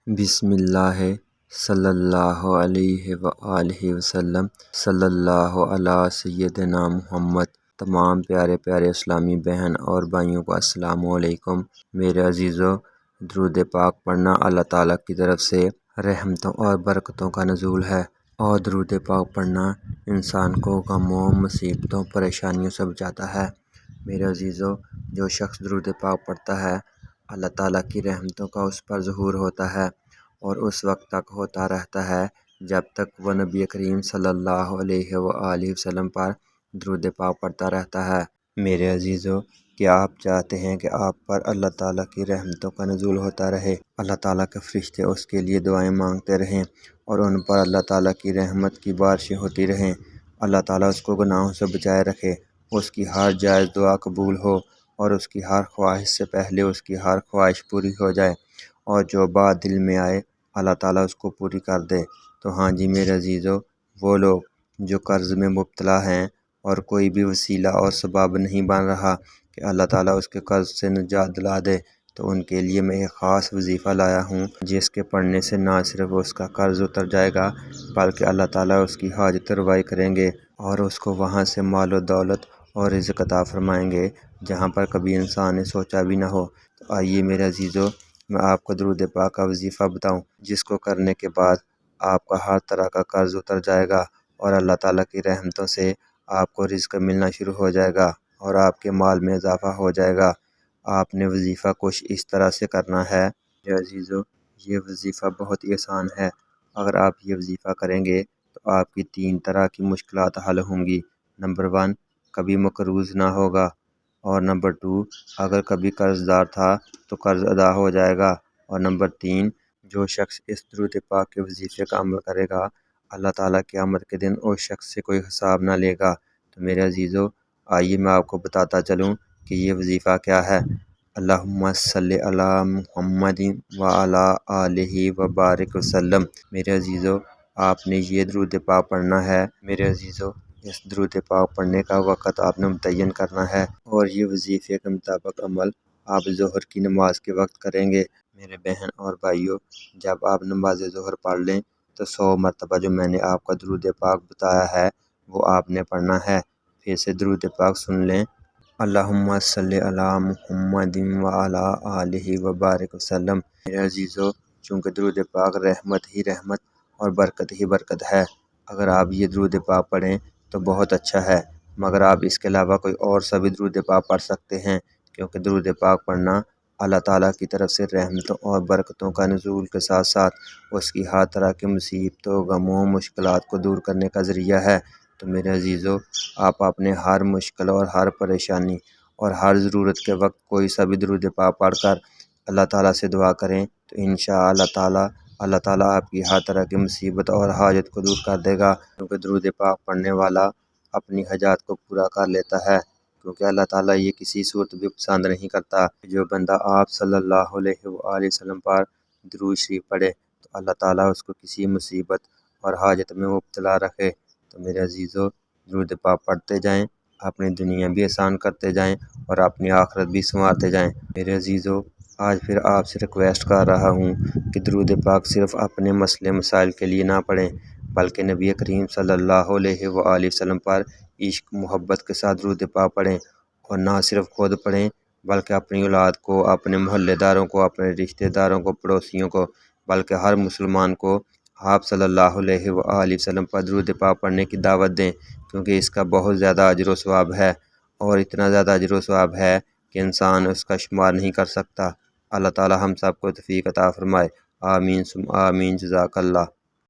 بسم اللہ صلی اللہ علیہ وآلہ وسلم۔ صلی اللہ علی سیدنا محمد۔ تمام پیارے پیارے اسلامی بہن اور بھائیوں کو السلام علیکم۔ میرے عزیزو، درود پاک پڑھنا اللہ تعالیٰ کی طرف سے رحمتوں اور برکتوں کا نزول ہے، اور درود پاک پڑھنا انسان کو غموں، مصیبتوں، پریشانیوں سے بچاتا ہے۔ میرے عزیزو، جو شخص درود پاک پڑھتا ہے، اللہ تعالیٰ کی رحمتوں کا اس پر ظہور ہوتا ہے، اور اس وقت تک ہوتا رہتا ہے جب تک وہ نبی کریم صلی اللہ علیہ وآلہ وسلم پر درود پاک پڑھتا رہتا ہے۔ میرے عزیزو، کیا آپ چاہتے ہیں کہ آپ پر اللہ تعالیٰ کی رحمتوں کا نزول ہوتا رہے، اللہ تعالیٰ کے فرشتے اس کے لیے دعائیں مانگتے رہیں، اور ان پر اللہ تعالیٰ کی رحمت کی بارشیں ہوتی رہیں، اللہ تعالیٰ اس کو گناہوں سے بچائے رکھے، اس کی ہر جائز دعا قبول ہو، اور اس کی ہر خواہش سے پہلے اس کی ہر خواہش پوری ہو جائے، اور جو بات دل میں آئے اللہ تعالیٰ اس کو پوری کر دے؟ تو ہاں جی میرے عزیزو، وہ لوگ جو قرض میں مبتلا ہیں اور کوئی بھی وسیلہ اور سبب نہیں بن رہا کہ اللہ تعالیٰ اس کے قرض سے نجات دلا دے، تو ان کے لیے میں ایک خاص وظیفہ لایا ہوں، جس کے پڑھنے سے نہ صرف اس کا قرض اتر جائے گا، بلکہ اللہ تعالیٰ اس کی حاجت روائی کریں گے، اور اس کو وہاں سے مال و دولت اور رزق عطا فرمائیں گے جہاں پر کبھی انسان نے سوچا بھی نہ ہو۔ تو آئیے میرے عزیزو، میں آپ کو درود پاک کا وظیفہ بتاؤں، جس کو کرنے کے بعد آپ کا ہر طرح کا قرض اتر جائے گا، اور اللہ تعالیٰ کی رحمتوں سے آپ کو رزق ملنا شروع ہو جائے گا، اور آپ کے مال میں اضافہ ہو جائے گا۔ آپ نے وظیفہ کچھ اس طرح سے کرنا ہے میرے عزیزو، یہ وظیفہ بہت ہی آسان ہے۔ اگر آپ یہ وظیفہ کریں گے تو آپ کی 3 طرح کی مشکلات حل ہوں گی۔ نمبر 1، کبھی مقروض نہ ہوگا، اور نمبر 2، اگر کبھی قرض دار تھا تو قرض ادا ہو جائے گا، اور نمبر 3، جو شخص اس درود پاک کے وظیفے کا عمل کرے گا، اللہ تعالیٰ قیامت کے دن اس شخص سے کوئی حساب نہ لے گا۔ تو میرے عزیزو، آئیے میں آپ کو بتاتا چلوں کہ یہ وظیفہ کیا ہے۔ اللہم صلی علی محمد وعلی آلہ وبارک وسلم۔ میرے عزیزو، آپ نے یہ درود پاک پڑھنا ہے۔ میرے عزیزو، اس درود پاک پڑھنے کا وقت آپ نے متعین کرنا ہے، اور یہ وظیفے کے مطابق عمل آپ ظہر کی نماز کے وقت کریں گے۔ میرے بہن اور بھائیو، جب آپ نماز ظہر پڑھ لیں تو 100 مرتبہ جو میں نے آپ کا درود پاک بتایا ہے وہ آپ نے پڑھنا ہے۔ پھر سے درود پاک سن لیں۔ اللہم صلی علی محمد وعلی آلہ وبارک وسلم۔ میرے عزیزو، چونکہ درود پاک رحمت ہی رحمت اور برکت ہی برکت ہے، اگر آپ یہ درود پاک پڑھیں تو بہت اچھا ہے، مگر آپ اس کے علاوہ کوئی اور سا بھی درود پاک پڑھ سکتے ہیں، کیونکہ درود پاک پڑھنا اللہ تعالیٰ کی طرف سے رحمتوں اور برکتوں کا نزول کے ساتھ ساتھ اس کی ہر طرح کی مصیبتوں، غموں، مشکلات کو دور کرنے کا ذریعہ ہے۔ تو میرے عزیزو، آپ اپنے ہر مشکل اور ہر پریشانی اور ہر ضرورت کے وقت کوئی سا بھی درود پاک پڑھ کر اللہ تعالیٰ سے دعا کریں، تو انشاءاللہ اللہ تعالیٰ آپ کی ہر طرح کی مصیبت اور حاجت کو دور کر دے گا، کیونکہ درود پاک پڑھنے والا اپنی حاجات کو پورا کر لیتا ہے، کیونکہ اللہ تعالیٰ یہ کسی صورت بھی پسند نہیں کرتا۔ جو بندہ آپ صلی اللہ علیہ وآلہ وسلم پر درود شریف پڑھے تو اللہ تعالیٰ اس کو کسی مصیبت اور حاجت میں مبتلا رکھے۔ تو میرے عزیزو، درود پاک پڑھتے جائیں، اپنی دنیا بھی آسان کرتے جائیں اور اپنی آخرت بھی سنوارتے جائیں۔ میرے عزیزو، آج پھر آپ سے ریکویسٹ کر رہا ہوں کہ درود پاک صرف اپنے مسئلے مسائل کے لیے نہ پڑھیں، بلکہ نبی کریم صلی اللہ علیہ وآلہ وسلم پر عشق محبت کے ساتھ درود پاک پڑھیں، اور نہ صرف خود پڑھیں بلکہ اپنی اولاد کو، اپنے محلے داروں کو، اپنے رشتہ داروں کو، پڑوسیوں کو، بلکہ ہر مسلمان کو آپ صلی اللہ علیہ وآلہ وسلم پر درود پاک پڑھنے کی دعوت دیں، کیونکہ اس کا بہت زیادہ اجر و ثواب ہے، اور اتنا زیادہ اجر و ثواب ہے کہ انسان اس کا شمار نہیں کر سکتا۔ اللہ تعالیٰ ہم سب کو توفیق عطا فرمائے۔ آمین ثم آمین۔ جزاک اللہ۔